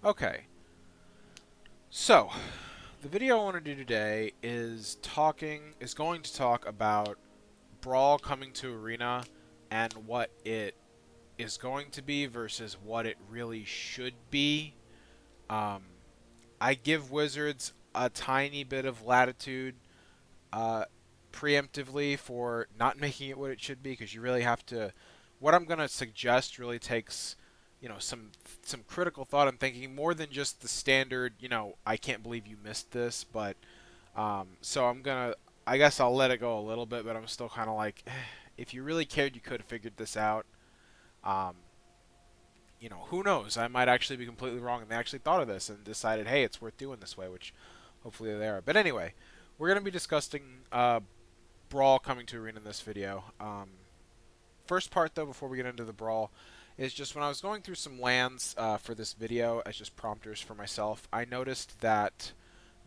Okay, so the video I want to do today is going to talk about Brawl coming to Arena and what it is going to be versus what it really should be. Um, I give Wizards a tiny bit of latitude uh, preemptively for not making it what it should be because you really have to. What I'm going to suggest really takes, some critical thought and thinking more than just the standard. I can't believe you missed this, but so I'm gonna. I guess I'll let it go a little bit, but I'm still kind of like, if you really cared, you could have figured this out. Um, who knows? I might actually be completely wrong, and they actually thought of this and decided, hey, it's worth doing this way, which hopefully they are. But anyway, we're gonna be discussing Brawl coming to Arena in this video. First part, though, before we get into the Brawl, is just when I was going through some lands for this video as just prompters for myself, I noticed that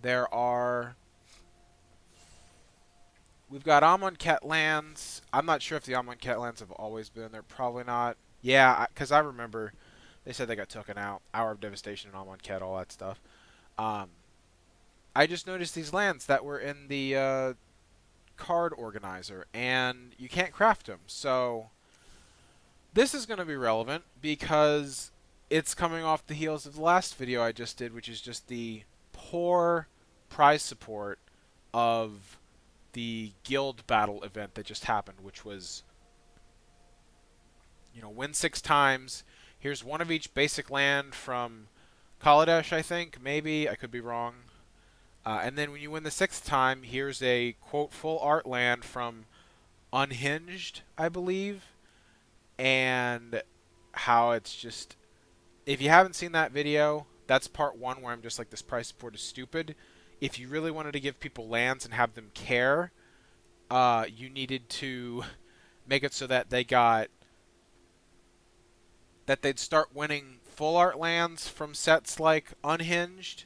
there are... We've got Amonkhet lands. I'm not sure if the Amonkhet lands have always been there. Probably not. Yeah, because I remember they said they got taken out. Hour of Devastation and Amonkhet, all that stuff. Um, I just noticed these lands that were in the card organizer, and you can't craft them. So this is going to be relevant because it's coming off the heels of the last video I just did, which is just the poor prize support of the guild battle event that just happened, which was, win 6 times. Here's one of each basic land from Kaladesh, I think. Maybe. I could be wrong. And then when you win the 6th time, here's a, quote, full art land from Unhinged, I believe. And how it's just... If you haven't seen that video, that's part 1 where I'm just like, this price support is stupid. If you really wanted to give people lands and have them care, you needed to make it so that they'd start winning full art lands from sets like Unhinged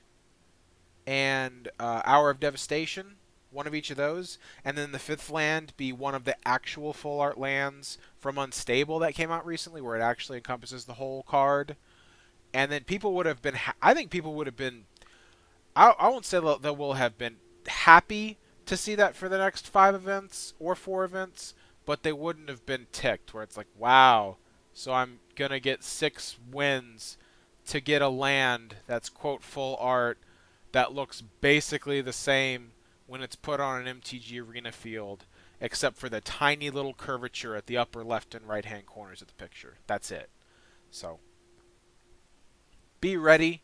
and Hour of Devastation, one of each of those, and then the 5th land be one of the actual full art lands from Unstable that came out recently, where it actually encompasses the whole card. And then people would have been, I think people would have been, I won't say they will have been happy to see that for the next 5 events or 4 events, but they wouldn't have been ticked, where it's like, wow, so I'm going to get 6 wins to get a land that's, quote, full art that looks basically the same when it's put on an MTG arena field, except for the tiny little curvature at the upper left and right hand corners of the picture. That's it. So be ready,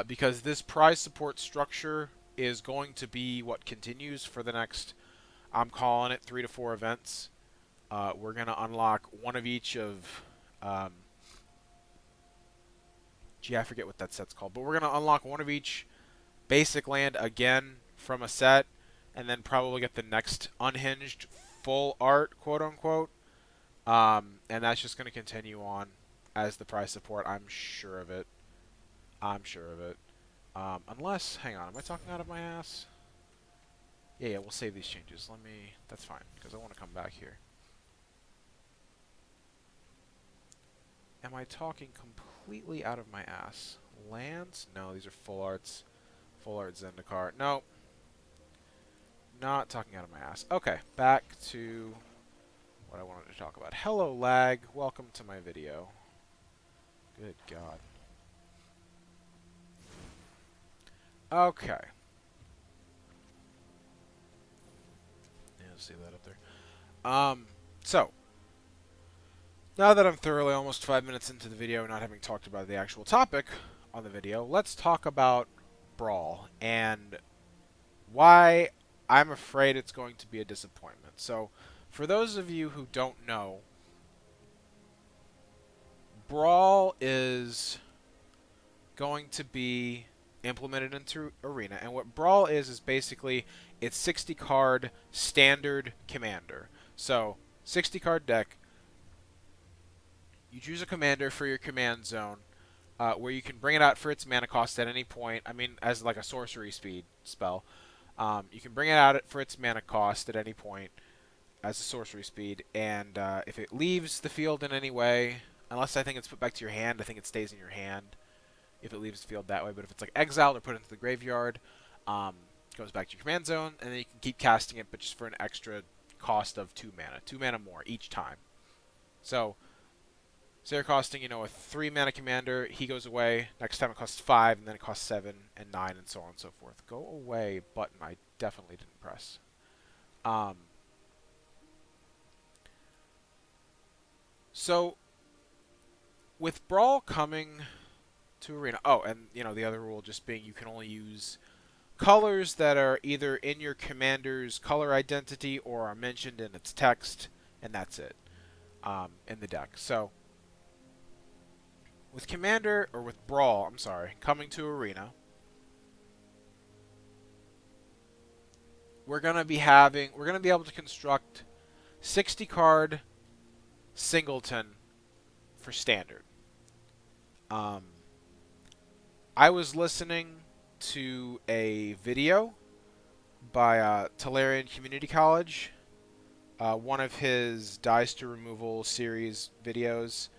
because this prize support structure is going to be what continues for the next, I'm calling it 3 to 4 events. We're going to unlock one of each of... gee, I forget what that set's called. But we're going to unlock one of each basic land again from a set, and then probably get the next Unhinged full art, quote-unquote. And that's just going to continue on as the prize support. I'm sure of it. I'm sure of it. Unless, hang on, am I talking out of my ass? Yeah, we'll save these changes. That's fine, because I want to come back here. Am I talking completely out of my ass? Lands? No, these are full arts. Full art Zendikar. No. Not talking out of my ass. Okay, back to what I wanted to talk about. Hello, lag. Welcome to my video. Good God. Okay. Yeah, see that up there. So, now that I'm thoroughly almost 5 minutes into the video, not having talked about the actual topic on the video, let's talk about Brawl and why I'm afraid it's going to be a disappointment. So, for those of you who don't know, Brawl is going to be implemented into Arena, and what Brawl is basically it's 60 card standard commander. So 60 card deck, you choose a commander for your command zone, where you can bring it out for its mana cost at any point. I mean, as like a sorcery speed spell, you can bring it out for its mana cost at any point as a sorcery speed, and if it leaves the field in any way, unless I think it's put back to your hand, I think it stays in your hand. if it leaves the field that way. But if it's like exiled or put into the graveyard, it goes back to your command zone, and then you can keep casting it, but just for an extra cost of 2 mana. 2 mana more each time. So you're costing, a 3 mana commander, he goes away. Next time it costs 5, and then it costs 7 and 9, and so on and so forth. Go away button I definitely didn't press. So with Brawl coming to Arena, and the other rule just being you can only use colors that are either in your commander's color identity or are mentioned in its text, and that's it in the deck. So with Brawl, coming to Arena, we're gonna be able to construct 60 card singleton for standard. I was listening to a video by Tollarian Community College, one of his Dice to Removal series videos.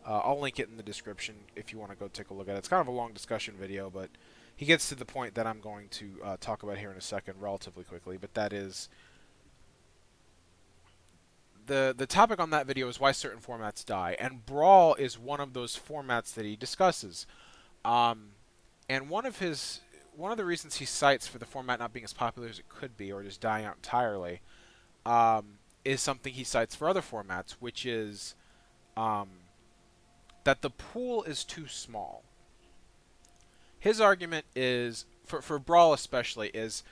I'll link it in the description if you want to go take a look at it. It's kind of a long discussion video, but he gets to the point that I'm going to talk about here in a second relatively quickly, but that is the topic on that video is why certain formats die, and Brawl is one of those formats that he discusses. And one of the reasons he cites for the format not being as popular as it could be, or just dying out entirely, is something he cites for other formats, which is that the pool is too small. His argument is, for Brawl especially, is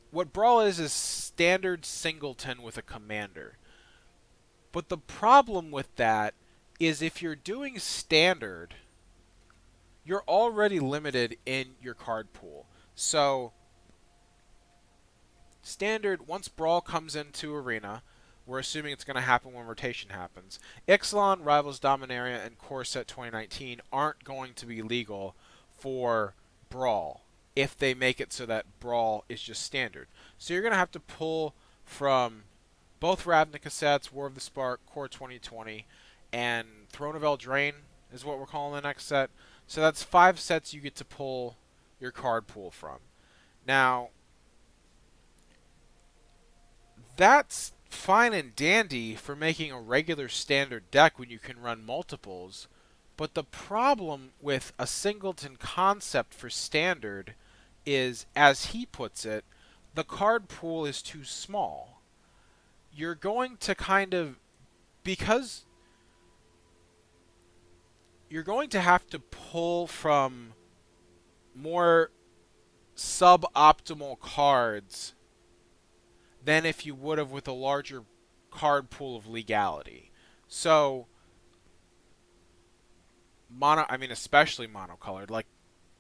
what Brawl is standard singleton with a commander. But the problem with that is if you're doing standard, you're already limited in your card pool. So standard, once Brawl comes into Arena, we're assuming it's going to happen when rotation happens. Ixalan, Rivals Dominaria, and Core Set 2019 aren't going to be legal for Brawl if they make it so that Brawl is just standard. So you're going to have to pull from both Ravnica sets, War of the Spark, Core 2020, and Throne of Eldraine is what we're calling the next set. So that's 5 sets you get to pull your card pool from. Now, that's fine and dandy for making a regular standard deck when you can run multiples, but the problem with a singleton concept for standard is, as he puts it, the card pool is too small. You're going to because you're going to have to pull from more suboptimal cards than if you would have with a larger card pool of legality. So, especially monocolored. Like,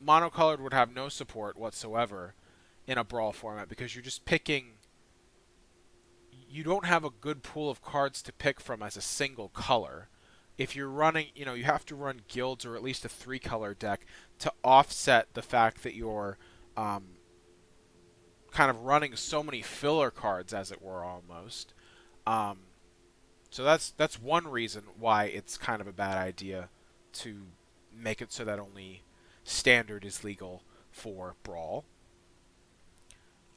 monocolored would have no support whatsoever in a Brawl format because you're just picking. You don't have a good pool of cards to pick from as a single color. If you're running, you have to run guilds or at least a 3-color deck to offset the fact that you're kind of running so many filler cards, as it were, almost. So that's one reason why it's kind of a bad idea to make it so that only standard is legal for Brawl.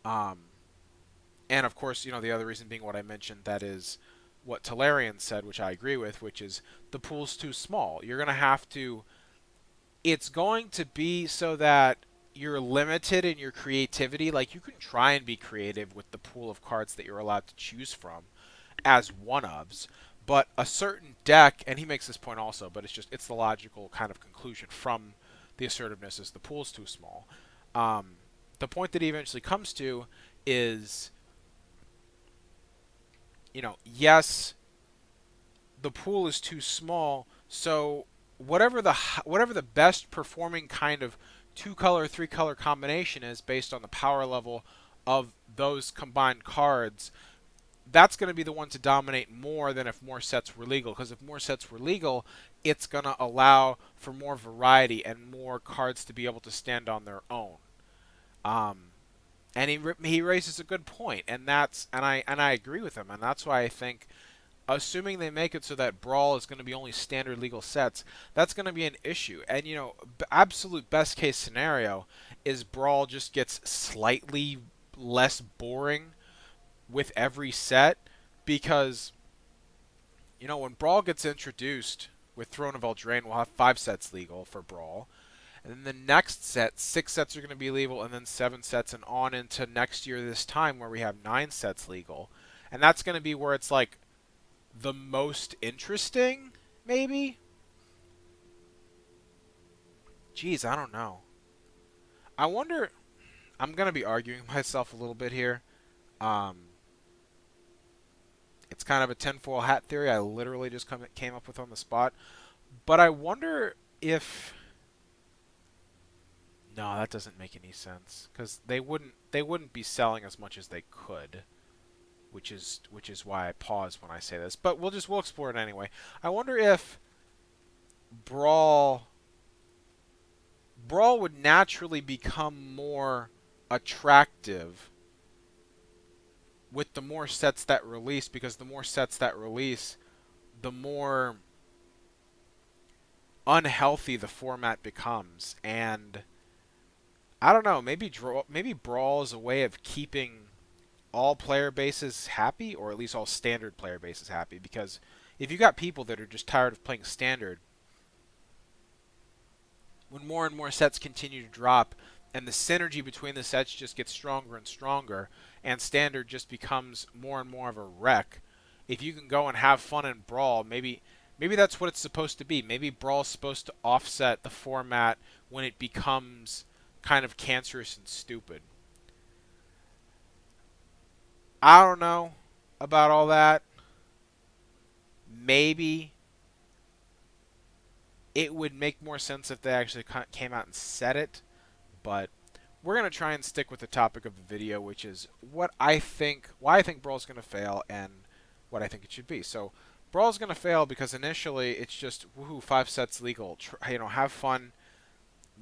And of course, the other reason being what I mentioned, that is what Tollarian said, which I agree with, which is the pool's too small. You're going to have to... It's going to be so that you're limited in your creativity. Like, you can try and be creative with the pool of cards that you're allowed to choose from as one-ofs, but a certain deck, and he makes this point also, but it's the logical kind of conclusion from the assertiveness, is the pool's too small. The point that he eventually comes to is, yes, the pool is too small, so whatever the best performing kind of 2-color, 3-color combination is based on the power level of those combined cards, that's going to be the one to dominate more than if more sets were legal. Because if more sets were legal, it's going to allow for more variety and more cards to be able to stand on their own. And he raises a good point, and I agree with him, and that's why I think assuming they make it so that Brawl is going to be only standard legal sets, that's going to be an issue. And, you know, absolute best case scenario is Brawl just gets slightly less boring with every set because, you know, when Brawl gets introduced with Throne of Eldraine, we'll have 5 sets legal for Brawl. And then the next set, 6 sets are going to be legal, and then 7 sets, and on into next year this time where we have 9 sets legal. And that's going to be where it's like the most interesting, maybe? Geez, I don't know. I wonder, I'm going to be arguing myself a little bit here. Um, it's kind of a tinfoil hat theory I literally just came up with on the spot. But I wonder if... No, that doesn't make any sense because they wouldn't be selling as much as they could, which is why I pause when I say this. But we'll explore it anyway. I wonder if Brawl would naturally become more attractive with the more sets that release, because the more sets that release, the more unhealthy the format becomes. And I don't know, maybe Brawl is a way of keeping all player bases happy, or at least all standard player bases happy, because if you got people that are just tired of playing standard, when more and more sets continue to drop and the synergy between the sets just gets stronger and stronger and standard just becomes more and more of a wreck, if you can go and have fun in Brawl, maybe that's what it's supposed to be. Maybe Brawl's supposed to offset the format when it becomes kind of cancerous and stupid. I don't know about all that. Maybe it would make more sense if they actually came out and said it, but we're going to try and stick with the topic of the video, which is why I think Brawl's going to fail and what I think it should be. So Brawl's going to fail because initially it's just, woohoo, 5 sets legal. Have fun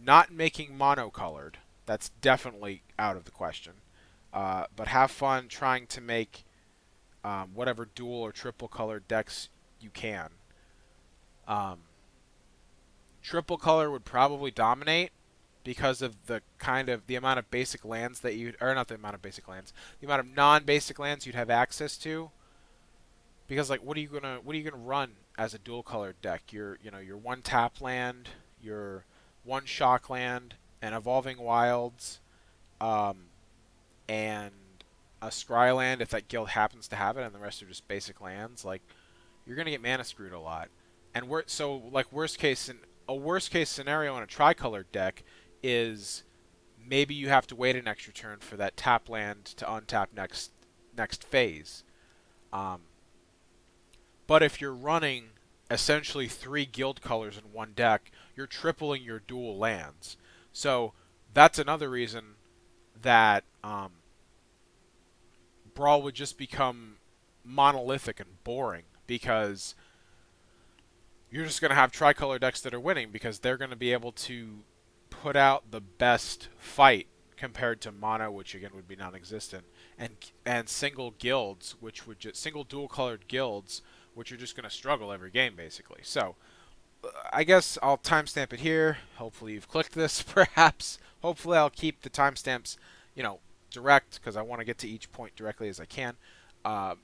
not making mono-colored. That's definitely out of the question. But have fun trying to make whatever dual or triple colored decks you can. Triple color would probably dominate because of the amount of basic lands that you, or not the amount of basic lands, the amount of non-basic lands you'd have access to. Because like, what are you gonna run as a dual colored deck? Your one tap land, your one shock land, and evolving wilds, and a scry land if that guild happens to have it, and the rest are just basic lands. Like, you're gonna get mana screwed a lot. And worst case scenario in a tricolored deck is maybe you have to wait an extra turn for that tap land to untap next phase. But if you're running essentially 3 guild colors in one deck, you're tripling your dual lands. So that's another reason that Brawl would just become monolithic and boring, because you're just going to have tricolor decks that are winning because they're going to be able to put out the best fight compared to mono, which again would be non-existent, and single guilds, which would just single dual-colored guilds, which are just going to struggle every game basically. So I guess I'll timestamp it here. Hopefully you've clicked this, perhaps. Hopefully I'll keep the timestamps, direct, because I want to get to each point directly as I can.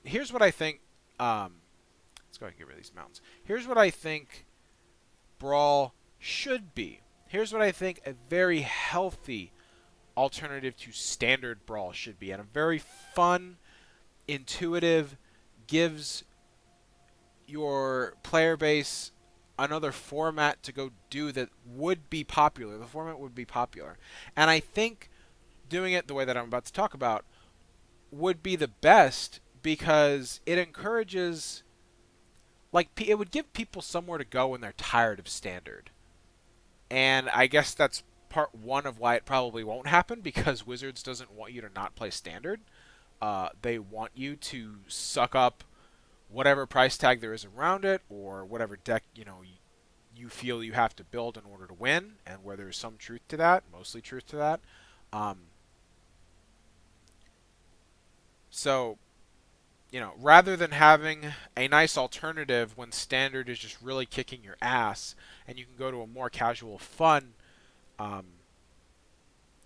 Here's what I think. Let's go ahead and get rid of these mountains. Here's what I think Brawl should be. Here's what I think a very healthy alternative to standard Brawl should be, and a very fun, intuitive, gives your player base another format to go do that would be popular. The format would be popular. And I think doing it the way that I'm about to talk about would be the best, because it encourages, it would give people somewhere to go when they're tired of standard. And I guess that's part one of why it probably won't happen, because Wizards doesn't want you to not play standard. They want you to suck up whatever price tag there is around it, or whatever deck you feel you have to build in order to win, and where there's some truth to that, mostly truth to that. So rather than having a nice alternative when standard is just really kicking your ass, and you can go to a more casual, fun um,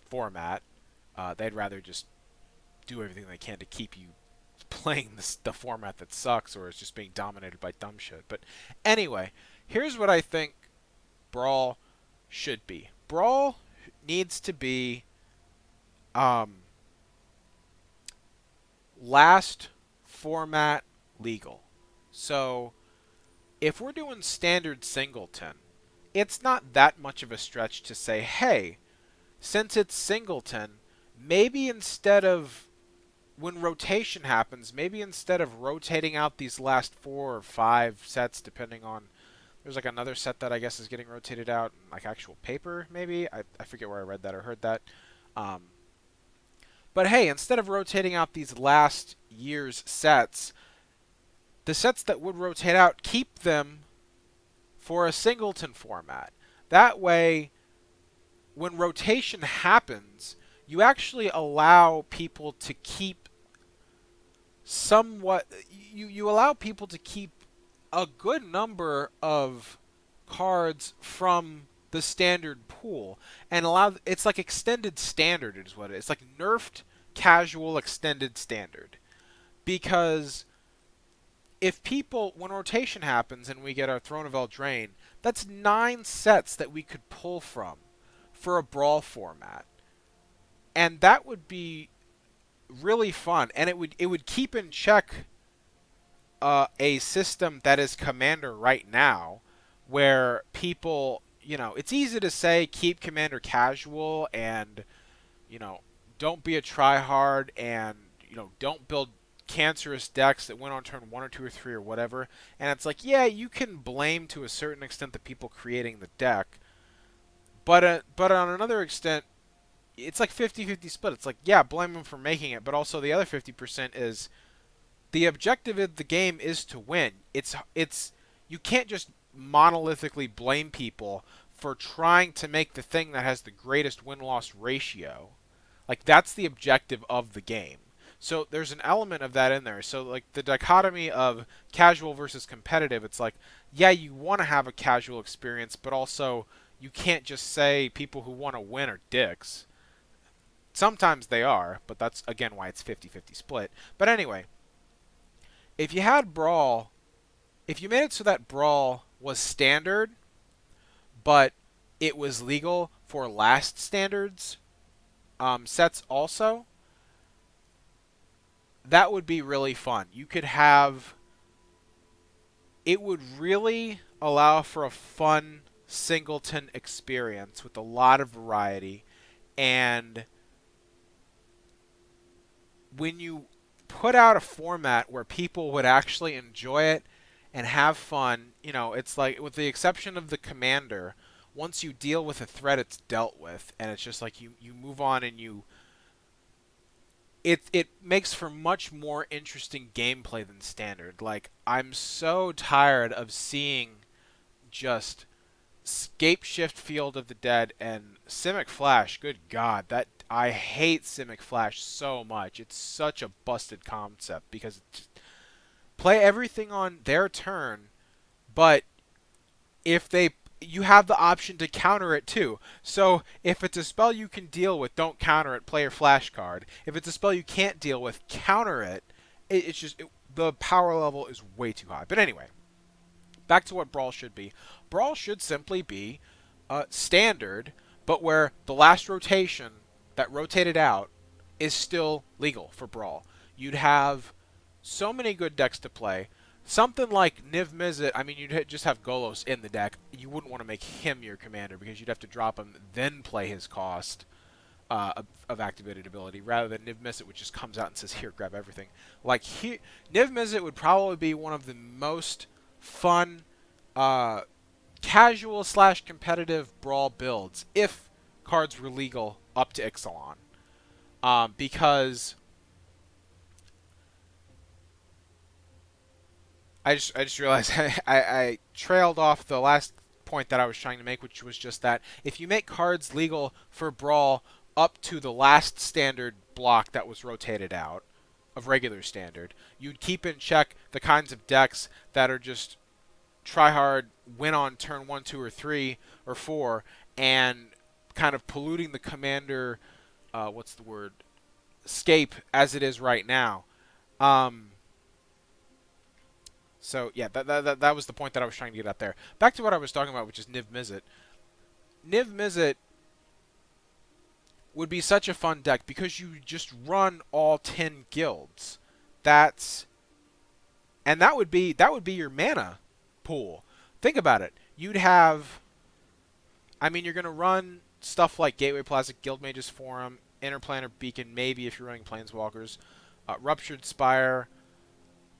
format, they'd rather just do everything they can to keep you playing the format that sucks or is just being dominated by dumb shit. But anyway, here's what I think Brawl should be. Brawl needs to be last format legal. So if we're doing standard singleton, it's not that much of a stretch to say, hey, since it's singleton, maybe instead of when rotation happens, maybe instead of rotating out these last 4 or 5 sets, depending on, there's like another set that I guess is getting rotated out, like actual paper, maybe? I forget where I read that or heard that. But hey, instead of rotating out these last year's sets, the sets that would rotate out, keep them for a singleton format. That way, when rotation happens, you actually allow people to keep somewhat, you allow people to keep a good number of cards from the standard pool and allow, it's like extended standard is what it is. It's like nerfed casual extended standard. Because if people, when rotation happens and we get our Throne of Eldraine, that's 9 sets that we could pull from for a Brawl format. And that would be really fun, and it would keep in check a system that is Commander right now, where people, it's easy to say keep Commander casual and, don't be a tryhard and, don't build cancerous decks that went on turn 1 or 2 or 3 or whatever. And it's like, yeah, you can blame to a certain extent the people creating the deck, but on another extent, it's like 50-50 split. It's like, yeah, blame them for making it, but also the other 50% is the objective of the game is to win. It's you can't just monolithically blame people for trying to make the thing that has the greatest win-loss ratio. Like, that's the objective of the game. So there's an element of that in there. So like the dichotomy of casual versus competitive, it's like, yeah, you want to have a casual experience, but also you can't just say people who want to win are dicks. Sometimes they are, but that's, again, why it's 50-50 split. But anyway, if you had Brawl, if you made it so that Brawl was standard, but it was legal for last standards sets also, that would be really fun. You could have, it would really allow for a fun singleton experience with a lot of variety. And when you put out a format where people would actually enjoy it and have fun, it's like, with the exception of the Commander, once you deal with a threat, it's dealt with, and it's just like you move on and it makes for much more interesting gameplay than standard. Like, I'm so tired of seeing just Scapeshift Field of the Dead and Simic Flash. Good God, that I hate Simic Flash so much. It's such a busted concept because it's play everything on their turn, but if you have the option to counter it too. So if it's a spell you can deal with, don't counter it, play your flash card. If it's a spell you can't deal with, counter it. It's just, the power level is way too high. But anyway, back to what Brawl should be. Brawl should simply be standard, but where the last rotation that rotated out is still legal for Brawl. You'd have so many good decks to play. Something like Niv-Mizzet, I mean, you'd just have Golos in the deck. You wouldn't want to make him your commander because you'd have to drop him, then play his cost of activated ability, rather than Niv-Mizzet, which just comes out and says, here, grab everything. Like, Niv-Mizzet would probably be one of the most fun casual/competitive Brawl builds if cards were legal up to Ixalan. Because I just realized I trailed off the last point that I was trying to make, which was just that if you make cards legal for Brawl up to the last standard block that was rotated out, of regular standard. You'd keep in check the kinds of decks that are just try hard, win on turn 1, 2, or 3, or 4, and kind of polluting the commander, what's the word, scape as it is right now. So yeah, that was the point that I was trying to get at there. Back to what I was talking about, which is Niv-Mizzet. Niv-Mizzet would be such a fun deck because you just run all 10 guilds. That would be your mana pool. Think about it. You'd have, I mean, you're going to run stuff like Gateway Plaza, Guildmage's Forum, Interplanar Beacon, maybe if you're running Planeswalkers, Ruptured Spire,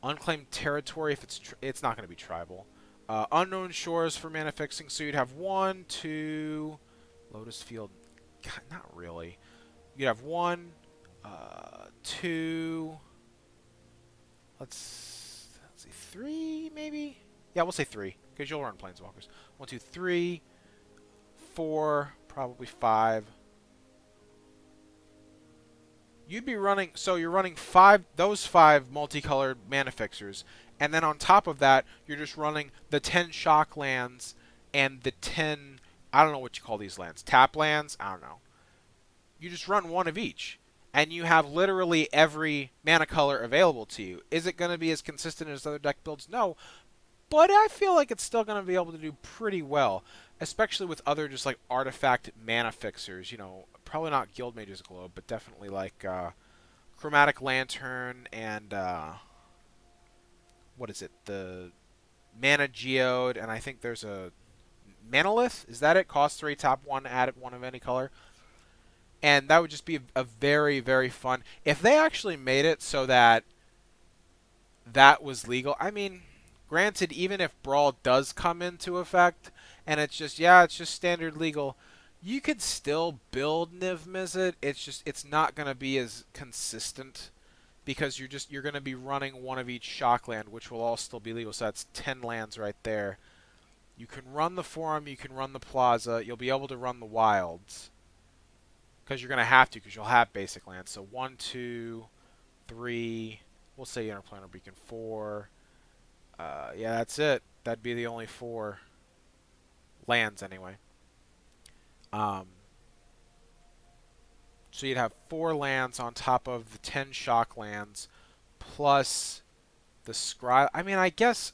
Unclaimed Territory if it's not going to be tribal. Unknown Shores for mana fixing, so you'd have 1, 2, Lotus Field, God, not really. You'd have 1, 2, let's see, 3 maybe? Yeah, we'll say 3, because you'll run Planeswalkers. 1, 2, 3, 4, probably 5. You'd be running, so you're running those 5 multicolored mana fixers, and then on top of that, you're just running the 10 shock lands and the 10, I don't know what you call these lands, tap lands? I don't know. You just run one of each, and you have literally every mana color available to you. Is it going to be as consistent as other deck builds? No, but I feel like it's still going to be able to do pretty well, especially with other just like artifact mana fixers. You know, probably not Guildmage's Globe, but definitely like Chromatic Lantern and what is it? The Mana Geode, and I think there's a Manolith. Is that it? Cost 3, tap 1, add 1 of any color. And that would just be a very, very fun. If they actually made it so that that was legal, I mean, granted, even if Brawl does come into effect, and it's just, yeah, it's just standard legal, you could still build Niv-Mizzet. It's not going to be as consistent because you're going to be running one of each shock land, which will all still be legal. So that's 10 lands right there. You can run the Forum, you can run the Plaza, you'll be able to run the Wilds. Because you're going to have to, because you'll have basic lands. So 1, 2, 3, we'll say Interplanar Beacon, 4. Yeah, that's it. That'd be the only 4 lands anyway. So you'd have 4 lands on top of the 10 shock lands, plus the scry. I mean, I guess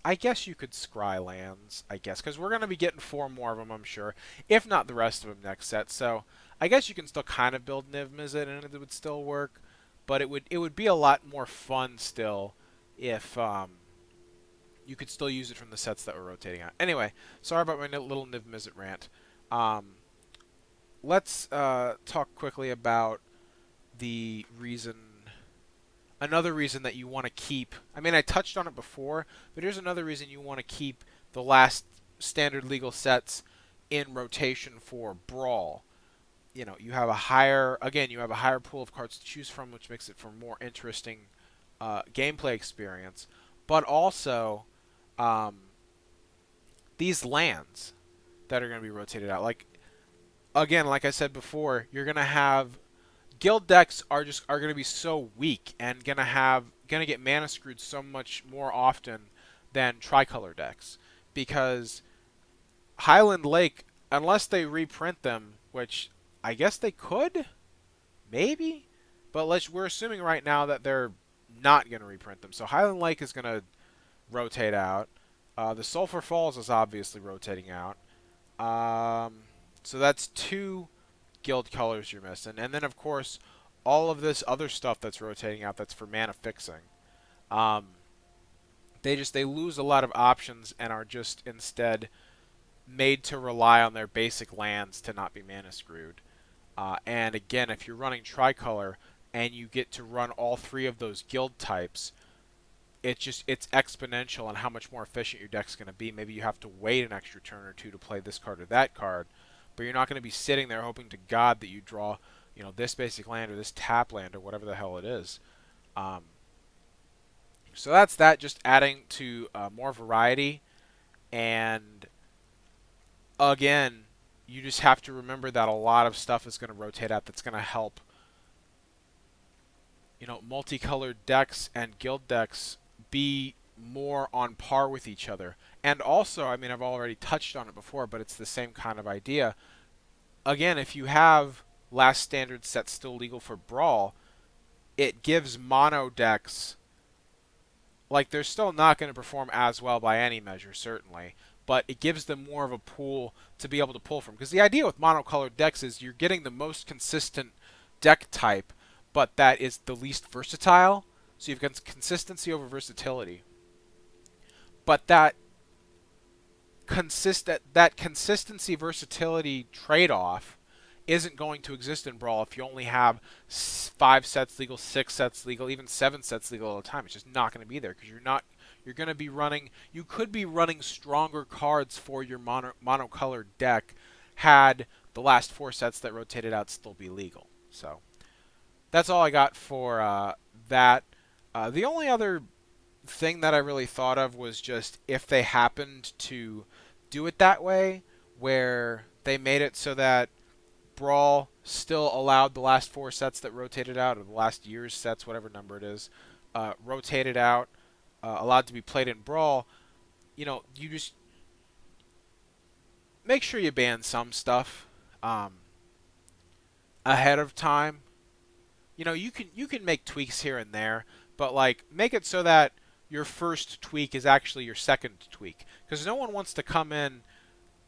you could scry lands, I guess, because we're going to be getting 4 more of them, I'm sure, if not the rest of them next set. So I guess you can still kind of build Niv-Mizzet and it would still work, but it would be a lot more fun still if you could still use it from the sets that were rotating out. Anyway, sorry about my little Niv-Mizzet rant. Let's talk quickly about the reason. Another reason that you want to keep, I mean, I touched on it before, but here's another reason you want to keep the last standard legal sets in rotation for Brawl. You know, you have a higher pool of cards to choose from, which makes it for more interesting gameplay experience. But also, these lands that are going to be rotated out, like I said before, you're going to have guild decks are going to be so weak and going to get mana screwed so much more often than tricolor decks, because Highland Lake, unless they reprint them, which I guess they could, maybe, but we're assuming right now that they're not going to reprint them. So Highland Lake is going to rotate out. The Sulphur Falls is obviously rotating out. So that's 2 guild colors you're missing. And then, of course, all of this other stuff that's rotating out that's for mana fixing. They lose a lot of options and are just instead made to rely on their basic lands to not be mana screwed. And again, if you're running tricolor and you get to run all 3 of those guild types, it's exponential on how much more efficient your deck's going to be. Maybe you have to wait an extra turn or 2 to play this card or that card, but you're not going to be sitting there hoping to God that you draw, you know, this basic land or this tap land or whatever the hell it is. So that's that, just adding to more variety. And again, you just have to remember that a lot of stuff is going to rotate out that's going to help multicolored decks and guild decks be more on par with each other. And also, I mean, I've already touched on it before, but it's the same kind of idea. Again, if you have last standard sets still legal for Brawl, it gives mono decks, like, they're still not going to perform as well by any measure, certainly, but it gives them more of a pool to be able to pull from. Because the idea with monocolored decks is you're getting the most consistent deck type, but that is the least versatile. So you've got consistency over versatility. But that consistency versatility trade-off isn't going to exist in Brawl if you only have 5 sets legal, 6 sets legal, even 7 sets legal at a time. It's just not going to be there because you're going to be running. You could be running stronger cards for your monocolored deck had the last 4 sets that rotated out still be legal. So that's all I got for that. The only other thing that I really thought of was just if they happened to do it that way, where they made it so that Brawl still allowed the last 4 sets that rotated out, or the last year's sets, whatever number it is, rotated out, allowed to be played in Brawl. You just make sure you ban some stuff ahead of time. You can make tweaks here and there, but like make it so that your first tweak is actually your second tweak, because no one wants to come in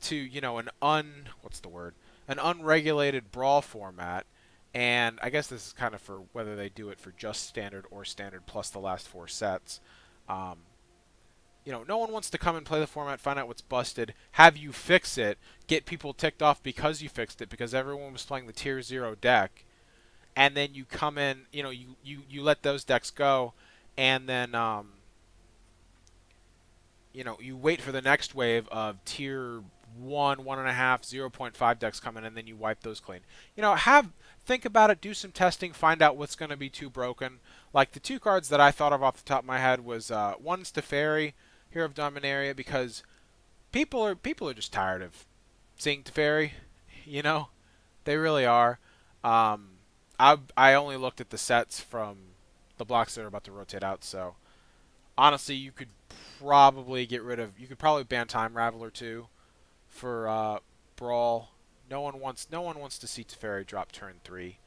to an unregulated Brawl format. And I guess this is kind of for whether they do it for just standard or standard plus the last 4 sets. No one wants to come and play the format, find out what's busted, have you fix it, get people ticked off because you fixed it, because everyone was playing the tier 0 deck, and then you come in, you let those decks go, and then you wait for the next wave of tier 1, 1.5, 0.5 decks come in, and then you wipe those clean. Think about it, do some testing, find out what's going to be too broken. Like the 2 cards that I thought of off the top of my head was one's Teferi, Hero of Dominaria, because people are just tired of seeing Teferi. They really are. I only looked at the sets from the blocks that are about to rotate out, so honestly, you could probably ban Time Raveler too for Brawl. No one wants to see Teferi drop turn 3,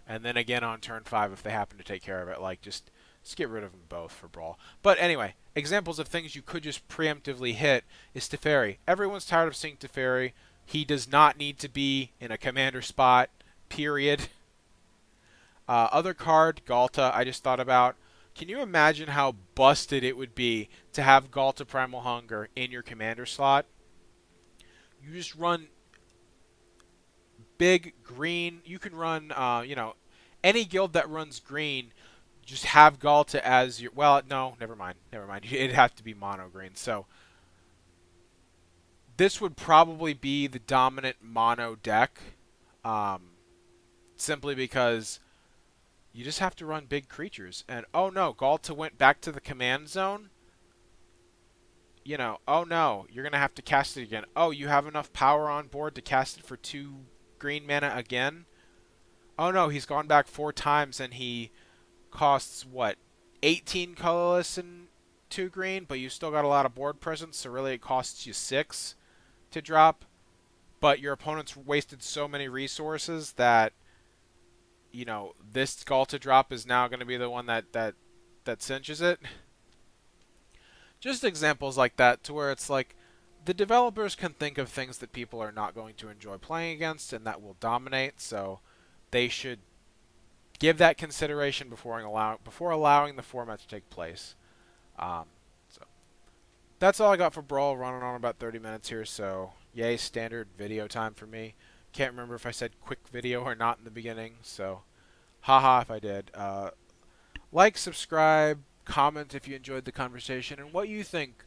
and then again on turn 5 if they happen to take care of it. Like just get rid of them both for Brawl. But anyway, examples of things you could just preemptively hit is Teferi. Everyone's tired of seeing Teferi. He does not need to be in a commander spot. Period. Other card, Ghalta, I just thought about. Can you imagine how busted it would be to have Ghalta Primal Hunger in your commander slot? You just run big green. You can run, any guild that runs green, just have Ghalta as your... Well, no, never mind. It'd have to be mono green. So this would probably be the dominant mono deck, simply because you just have to run big creatures. And oh no, Ghalta went back to the command zone. Oh no, you're going to have to cast it again. Oh, you have enough power on board to cast it for 2 green mana again? Oh no, he's gone back 4 times and he costs, what, 18 colorless and 2 green, but you still got a lot of board presence, so really it costs you 6 to drop. But your opponent's wasted so many resources that, this Ghalta drop is now going to be the one that cinches it. Just examples like that, to where it's like the developers can think of things that people are not going to enjoy playing against and that will dominate, so they should give that consideration before allowing the format to take place. So that's all I got for Brawl. Running on about 30 minutes here, so yay, standard video time for me. Can't remember if I said quick video or not in the beginning, so haha if I did. Like, subscribe, comment if you enjoyed the conversation, and what you think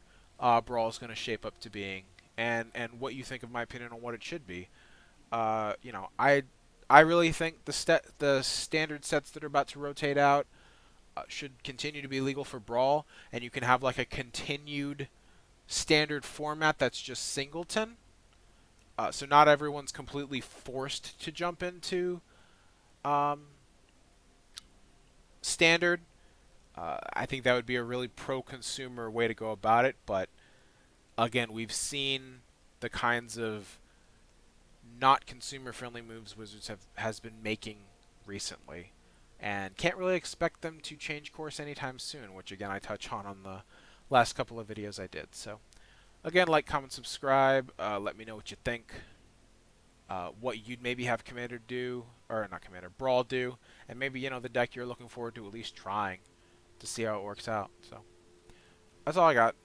Brawl is going to shape up to being, and what you think of my opinion on what it should be. I really think the standard sets that are about to rotate out should continue to be legal for Brawl, and you can have like a continued standard format that's just singleton. So not everyone's completely forced to jump into standard. I think that would be a really pro-consumer way to go about it, but again, we've seen the kinds of not consumer-friendly moves Wizards has been making recently, and can't really expect them to change course anytime soon, which again I touch on the last couple of videos I did. So again, like, comment, subscribe. Let me know what you think. What you'd maybe have Commander do, or not Commander, Brawl do, and maybe, you know, the deck you're looking forward to at least trying to see how it works out. So that's all I got.